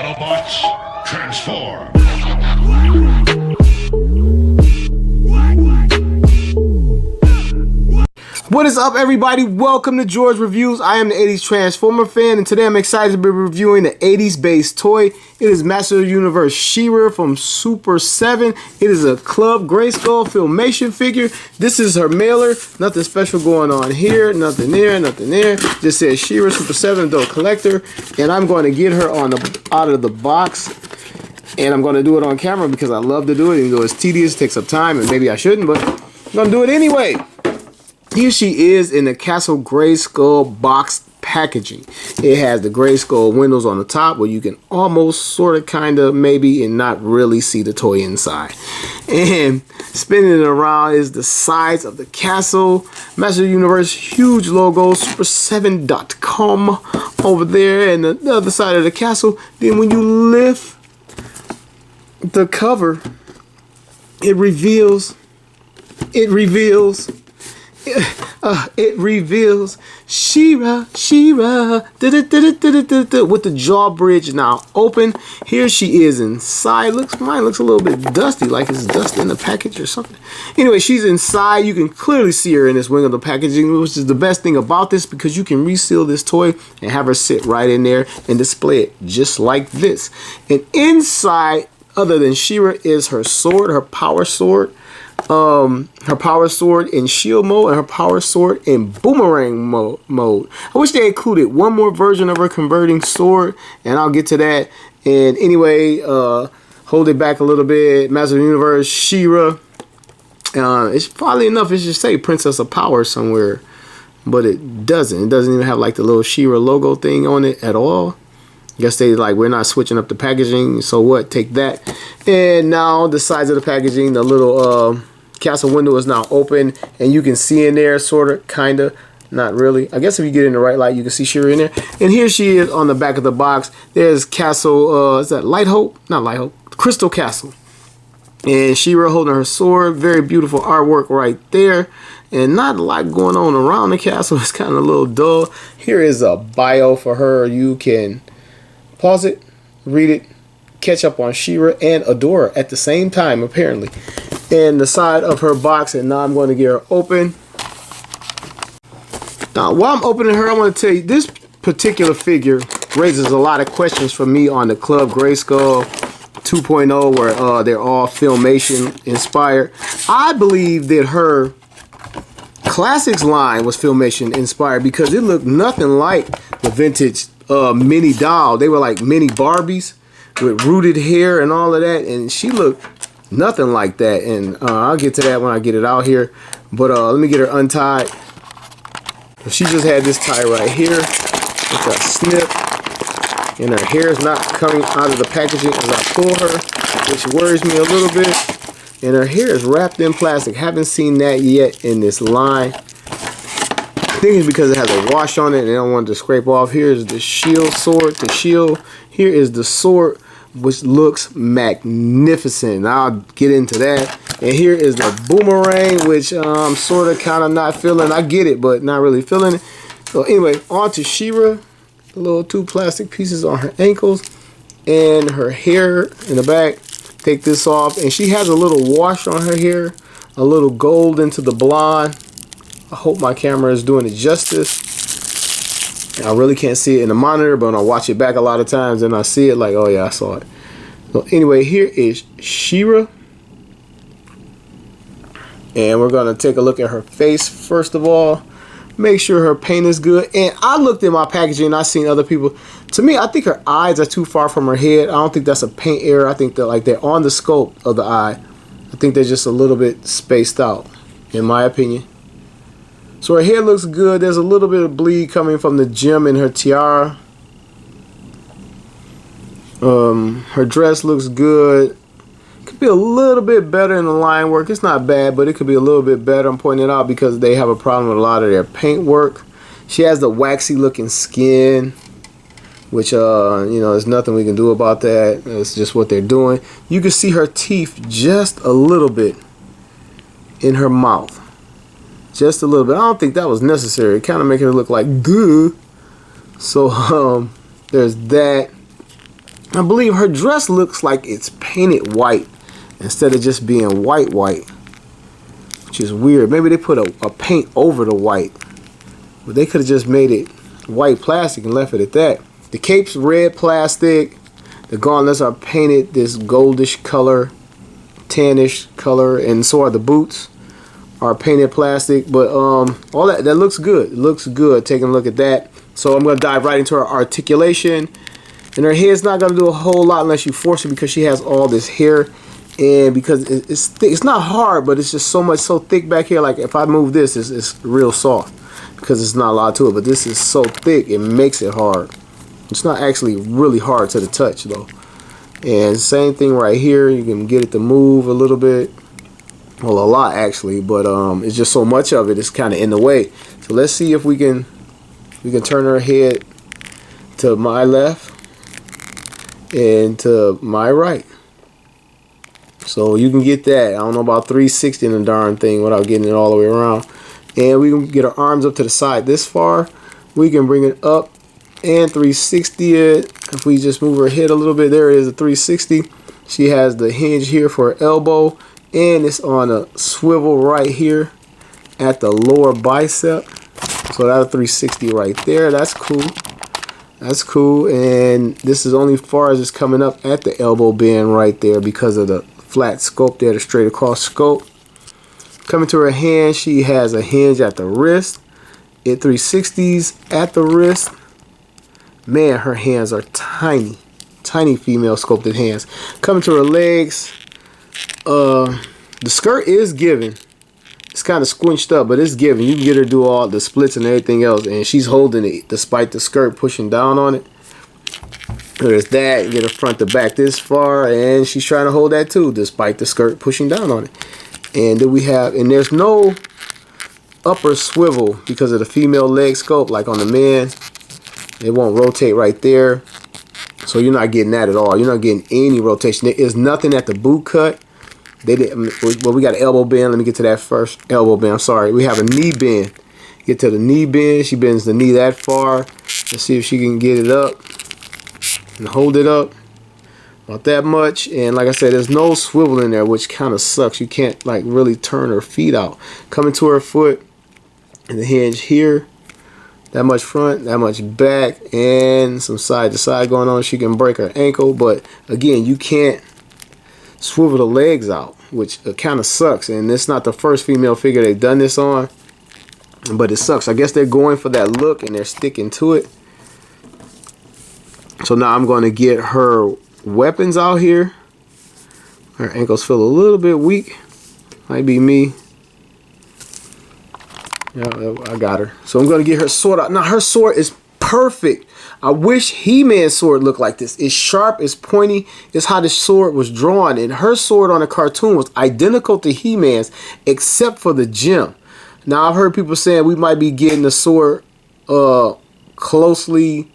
Autobots, transform! What is up, everybody? Welcome to George Reviews. I am the 80s Transformer fan, and today I'm excited to be reviewing the 80s based toy. It is Master of the Universe Shira from Super 7. It is a Club Grayskull Filmation figure. This is her mailer. Nothing special going on here. Nothing there, nothing there. Just says Shira Super 7 Adult Collector. And I'm going to get her out of the box. And I'm going to do it on camera because I love to do it, even though it's tedious, takes up time, and maybe I shouldn't, but I'm going to do it anyway. Here she is in the Castle Grayskull box packaging. It has the Grayskull windows on the top where you can almost, sort of, kind of, maybe, and not really see the toy inside. And spinning it around is the sides of the castle. Master of the Universe, huge logo, super7.com over there, and the other side of the castle. Then when you lift the cover, it reveals Shira with the jaw bridge now open. Here she is inside. Mine looks a little bit dusty, like it's dusty in the package or something. Anyway, she's inside. You can clearly see her in this wing of the packaging, which is the best thing about this, because you can reseal this toy and have her sit right in there and display it just like this. And inside, other than Shira, is her sword, her power sword. Her power sword in shield mode and her power sword in boomerang mode. I wish they included one more version of her converting sword, and I'll get to that. And anyway, hold it back a little bit. Master of the Universe Shira. It's probably enough. It should say Princess of Power somewhere, but it doesn't. It doesn't even have like the little Shira logo thing on it at all. Guess they like, we're not switching up the packaging, so what, take that. And now the sides of the packaging, the little castle window is now open, and you can see in there, sort of, kind of, not really. I guess if you get in the right light, you can see Shira in there. And here she is on the back of the box. There's Castle, is that Light Hope? Not Light Hope, Crystal Castle. And Shira holding her sword, very beautiful artwork right there. And not a lot going on around the castle, it's kind of a little dull. Here is a bio for her. You can pause it, read it, catch up on Shira and adore her at the same time, apparently. And the side of her box, and now I'm going to get her open. Now, while I'm opening her, I want to tell you, this particular figure raises a lot of questions for me on the Club Grayskull 2.0, where they're all Filmation inspired. I believe that her Classics line was Filmation inspired because it looked nothing like the vintage mini doll. They were like mini Barbies with rooted hair and all of that, and she looked nothing like that. And I'll get to that when I get it out here, but let me get her untied. She just had this tie right here with a snip, and her hair is not coming out of the packaging as I pull her, which worries me a little bit. And her hair is wrapped in plastic. Haven't seen that yet in this line. I think it's because it has a wash on it and they don't want it to scrape off. Here's the shield sword, the shield. Here is the sword, which looks magnificent. I'll get into that. And here is the boomerang, which I'm sort of kind of not feeling. I get it, but not really feeling it. So anyway, on to Shira. The little two plastic pieces on her ankles and her hair in the back. Take this off, and she has a little wash on her hair, a little gold into the blonde. I hope my camera is doing it justice. I really can't see it in the monitor, but when I watch it back a lot of times, and I see it like, oh yeah, I saw it. So anyway, here is Shira, and we're gonna take a look at her face first of all. Make sure her paint is good. And I looked at my packaging and I seen other people. To me, I think her eyes are too far from her head. I don't think that's a paint error. I think that like they're on the scope of the eye. I think they're just a little bit spaced out, in my opinion. So her hair looks good. There's a little bit of bleed coming from the gem in her tiara. Her dress looks good. Could be a little bit better in the line work. It's not bad, but it could be a little bit better. I'm pointing it out because they have a problem with a lot of their paint work. She has the waxy looking skin, which you know, there's nothing we can do about that. It's just what they're doing. You can see her teeth just a little bit in her mouth. Just a little bit. I don't think that was necessary. It kind of making it look like duh. So there's that. I believe her dress looks like it's painted white instead of just being white, which is weird. Maybe they put a paint over the white, but they could have just made it white plastic and left it at that. The cape's red plastic. The gauntlets are painted this goldish color, tannish color, and so are the boots are painted plastic. But all that looks good. It looks good. Taking a look at that. So I'm gonna dive right into her articulation. And her hair's not gonna do a whole lot unless you force it, because she has all this hair, and because it's thick. It's not hard, but it's just so thick back here. Like if I move this, it's real soft because it's not a lot to it. But this is so thick, it makes it hard. It's not actually really hard to the touch though. And same thing right here. You can get it to move a little bit, well, a lot actually, but it's just so much of it. It's kind of in the way. So let's see if we can turn her head to my left and to my right. So you can get that. I don't know about 360 in the darn thing without getting it all the way around. And we can get her arms up to the side this far. We can bring it up and 360 it. If we just move her head a little bit, there is a 360. She has the hinge here for her elbow, and it's on a swivel right here at the lower bicep. So that's a 360 right there. That's cool. That's cool. And this is only far as it's coming up at the elbow band right there because of the flat scope there, the straight across scope. Coming to her hand, she has a hinge at the wrist. It 360s at the wrist. Man, her hands are tiny. Tiny female sculpted hands. Coming to her legs. The skirt is giving. It's kind of squinched up, but it's giving. You can get her to do all the splits and everything else, and she's holding it despite the skirt pushing down on it. There's that. Get her front to back this far, and she's trying to hold that too despite the skirt pushing down on it. And then we have, and there's no upper swivel because of the female leg sculpt like on the man. It won't rotate right there, so you're not getting that at all. You're not getting any rotation. There is nothing at the boot cut. They did. Well, we got an elbow bend. Let me get to that first. Elbow bend. I'm sorry. We have a knee bend. Get to the knee bend. She bends the knee that far. Let's see if she can get it up and hold it up. Not that much. And like I said, there's no swivel in there, which kind of sucks. You can't like really turn her feet out. Coming to her foot and the hinge here. That much front, that much back, and some side to side going on. She can break her ankle, but again, you can't swivel the legs out, which kind of sucks. And it's not the first female figure they've done this on, but it sucks. I guess they're going for that look and they're sticking to it. So now I'm going to get her weapons out here. Her ankles feel a little bit weak. Might be me. Yeah, I got her. So I'm going to get her sword out. Now, her sword is perfect. I wish He-Man's sword looked like this. It's sharp, it's pointy. It's how the sword was drawn. And her sword on the cartoon was identical to He-Man's, except for the gem. Now, I've heard people saying we might be getting the sword closely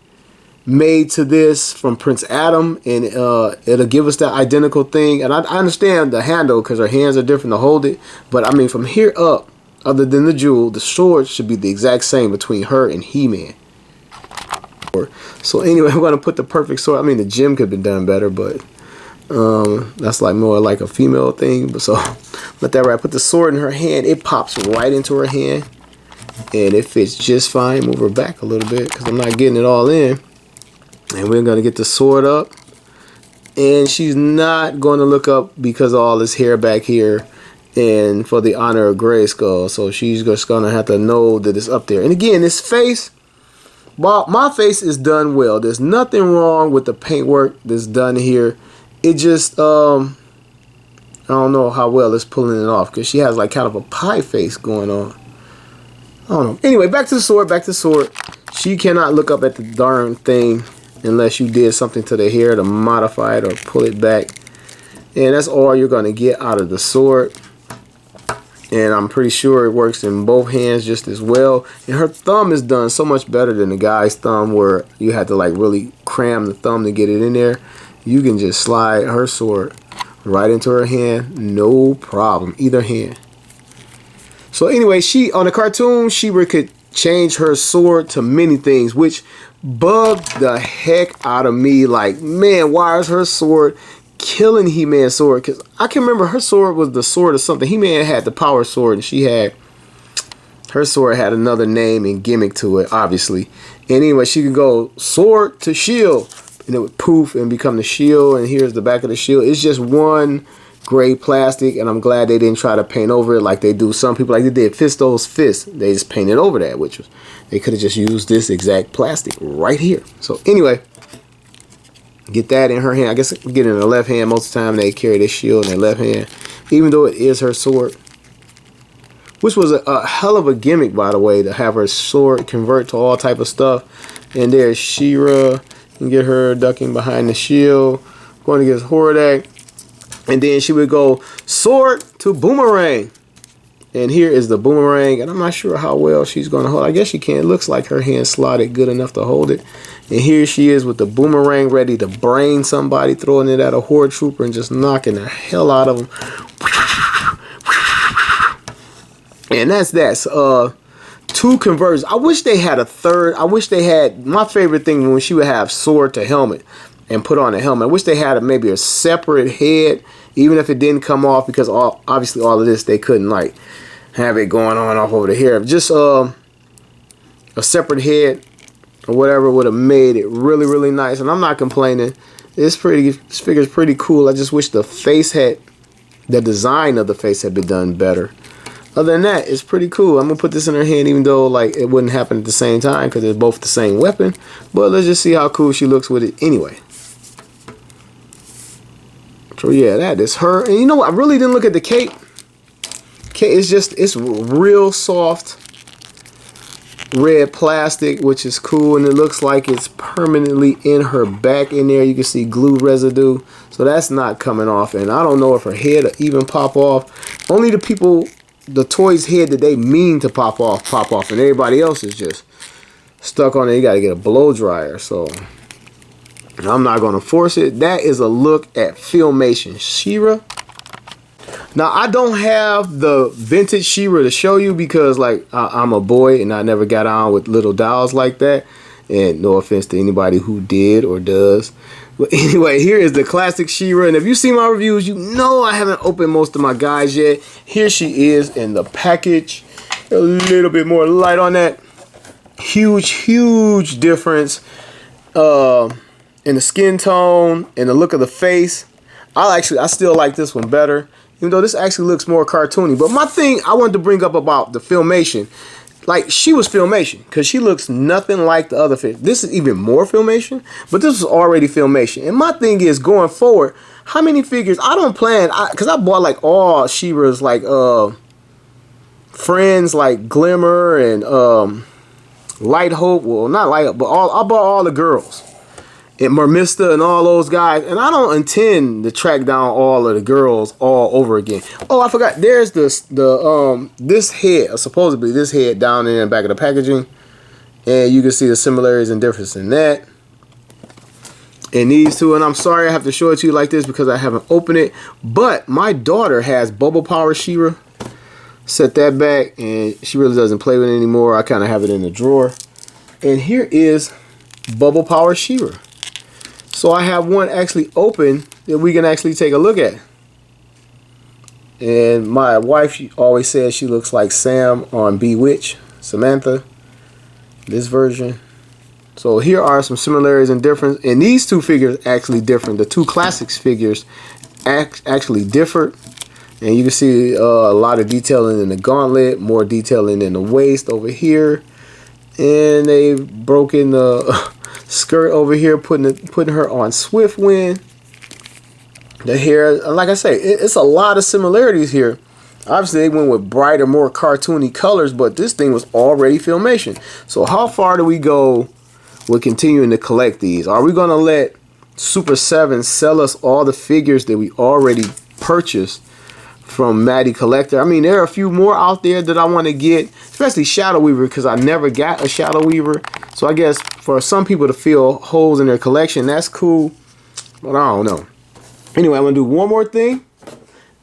made to this from Prince Adam, and it'll give us that identical thing. And I understand the handle because her hands are different to hold it. But, I mean, from here up, other than the jewel, the sword should be the exact same between her and He-Man. So anyway, I'm going to put the perfect sword. I mean, the gem could have been done better, but that's like more like a female thing. But so let that right. Put the sword in her hand. It pops right into her hand, and it fits just fine. Move her back a little bit because I'm not getting it all in. And we're going to get the sword up, and she's not going to look up because of all this hair back here. And for the honor of Grayskull, so she's just gonna have to know that it's up there. And again, this face, well, my face is done well. There's nothing wrong with the paintwork that's done here. It just, I don't know how well it's pulling it off because she has like kind of a pie face going on. I don't know. Anyway, back to the sword. Back to the sword. She cannot look up at the darn thing unless you did something to the hair to modify it or pull it back. And that's all you're gonna get out of the sword. And I'm pretty sure it works in both hands just as well. And her thumb is done so much better than the guy's thumb where you had to like really cram the thumb to get it in there. You can just slide her sword right into her hand, no problem, either hand. So anyway, she on the cartoon, Shira could change her sword to many things, which bugged the heck out of me. Like, man, why is her sword killing He-Man's sword? Because I can remember her sword was the sword of something. He-Man had the power sword, and she had, her sword had another name and gimmick to it, obviously. And anyway, she could go sword to shield, and it would poof and become the shield. And here's the back of the shield. It's just one gray plastic, and I'm glad they didn't try to paint over it like they do some people, like they did Fisto's fist. They just painted over that, which was, they could have just used this exact plastic right here. So anyway, get that in her hand. I guess get it in her left hand. Most of the time they carry this shield in their left hand, even though it is her sword, which was a hell of a gimmick, by the way, to have her sword convert to all type of stuff. And there's Shira. You can get her ducking behind the shield, going against Hordak. And then she would go sword to Boomerang. And here is the Boomerang. And I'm not sure how well she's going to hold. I guess she can. It looks like her hand slotted good enough to hold it. And here she is with the Boomerang ready to brain somebody, throwing it at a Horde Trooper and just knocking the hell out of them. And that's that. Two conversions. I wish they had a third. I wish they had, my favorite thing when she would have sword to helmet and put on a helmet. I wish they had maybe a separate head, even if it didn't come off, because obviously all of this they couldn't like have it going on off over the hair. Just a separate head or whatever would have made it really, really nice. And I'm not complaining. This figure's pretty cool. I just wish the face had, the design of the face had been done better. Other than that, it's pretty cool. I'm gonna put this in her hand, even though like it wouldn't happen at the same time because they're both the same weapon. But let's just see how cool she looks with it anyway. So yeah, that is her. And you know what? I really didn't look at the cape. It's real soft red plastic, which is cool, and it looks like it's permanently in her back in there. You can see glue residue, so that's not coming off. And I don't know if her head will even pop off. Only the people, the toy's head that they mean to pop off, and everybody else is just stuck on it. You got to get a blow dryer. So I'm not going to force it. That is a look at Filmation Shira. Now, I don't have the vintage Shira to show you because, like, I'm a boy and I never got on with little dolls like that. And no offense to anybody who did or does. But anyway, here is the classic Shira. And if you see my reviews, you know I haven't opened most of my guys yet. Here she is in the package. A little bit more light on that. Huge difference in the skin tone and the look of the face. I still like this one better, even though this actually looks more cartoony. But my thing I wanted to bring up about the Filmation, like, she was Filmation because she looks nothing like the other fish. This is even more Filmation, but this was already Filmation. And my thing is, going forward, how many figures? I don't plan, because I bought like all Shira's like friends, like Glimmer and Light Hope. Well, not Light Hope, but I bought all the girls. And Mermista and all those guys, and I don't intend to track down all of the girls all over again. Oh, I forgot. There's this head, supposedly this head down in the back of the packaging, and you can see the similarities and difference in that. And these two, and I'm sorry I have to show it to you like this because I haven't opened it. But my daughter has Bubble Power Shira. Set that back, and she really doesn't play with it anymore. I kind of have it in the drawer. And here is Bubble Power Shira. So I have one actually open that we can actually take a look at. And my wife, she always says she looks like Sam on Bewitched, Samantha, this version. So here are some similarities and difference. And these two figures actually different. The two classics figures actually differ. And you can see a lot of detailing in the gauntlet, more detailing in the waist over here. And they've broken the skirt over here, putting her on Swift Wind. The hair, like I say, it's a lot of similarities here. Obviously, they went with brighter, more cartoony colors, but this thing was already Filmation. So how far do we go with continuing to collect these? Are we going to let Super 7 sell us all the figures that we already purchased from Matty Collector? I mean, there are a few more out there that I want to get, especially Shadow Weaver, because I never got a Shadow Weaver. So I guess for some people to fill holes in their collection, that's cool, but I don't know. Anyway, I'm going to do one more thing,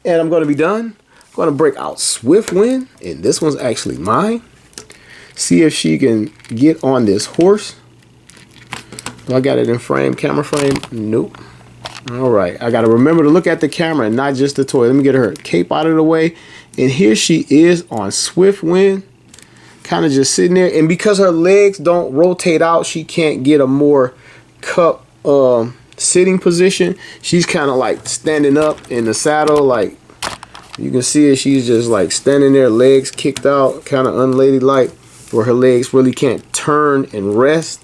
and I'm going to be done. I'm going to break out Swift Wind, and this one's actually mine. See if she can get on this horse. I got it in frame, camera frame. Nope. All right, I got to remember to look at the camera and not just the toy. Let me get her cape out of the way. And here she is on Swift Wind, kind of just sitting there. And because her legs don't rotate out, she can't get a more cup sitting position. She's kind of like standing up in the saddle. Like you can see it, she's just like standing there, legs kicked out, kind of unladylike, where her legs really can't turn and rest.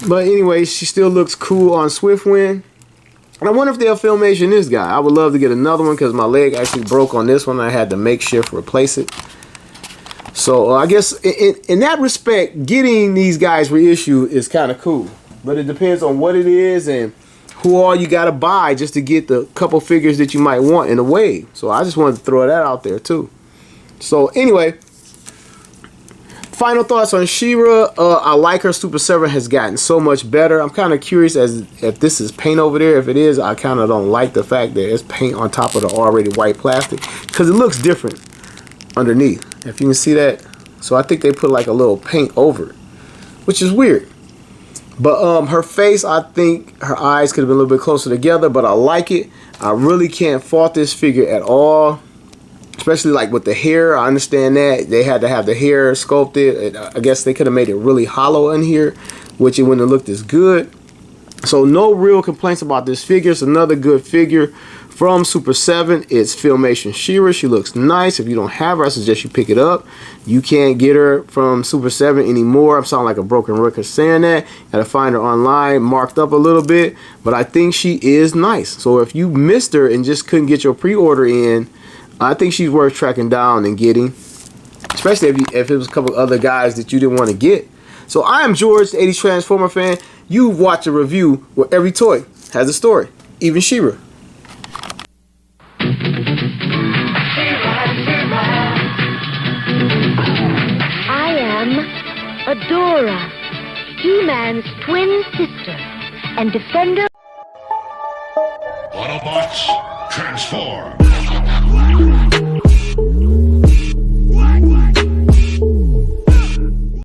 But anyway, she still looks cool on Swift Wind. And I wonder if they'll Filmation this guy. I would love to get another one because my leg actually broke on this one. I had to makeshift replace it. So I guess in that respect, getting these guys reissued is kind of cool. But it depends on what it is and who all you got to buy just to get the couple figures that you might want in a wave. So I just wanted to throw that out there too. So anyway, final thoughts on Shira. I like her. Super 7 has gotten so much better. I'm kind of curious as if this is paint over there. If it is, I kind of don't like the fact that it's paint on top of the already white plastic because it looks different underneath. If you can see that. So I think they put like a little paint over it, which is weird. But her face, I think her eyes could have been a little bit closer together, but I like it. I really can't fault this figure at all. Especially like with the hair, I understand that they had to have the hair sculpted. I guess they could have made it really hollow in here, which it wouldn't have looked as good. So no real complaints about this figure. It's another good figure from Super 7. It's Filmation Shira. She looks nice. If you don't have her, I suggest you pick it up. You can't get her from Super 7 anymore. I'm sounding like a broken record saying that. Gotta find her online, marked up a little bit, but I think she is nice. So if you missed her and just couldn't get your pre-order in, I think she's worth tracking down and getting, especially if it was a couple other guys that you didn't want to get. So I am George, the 80s Transformer fan. You watch a review where every toy has a story, even Shira. I am Adora, He-Man's twin sister and defender. Autobots, transform!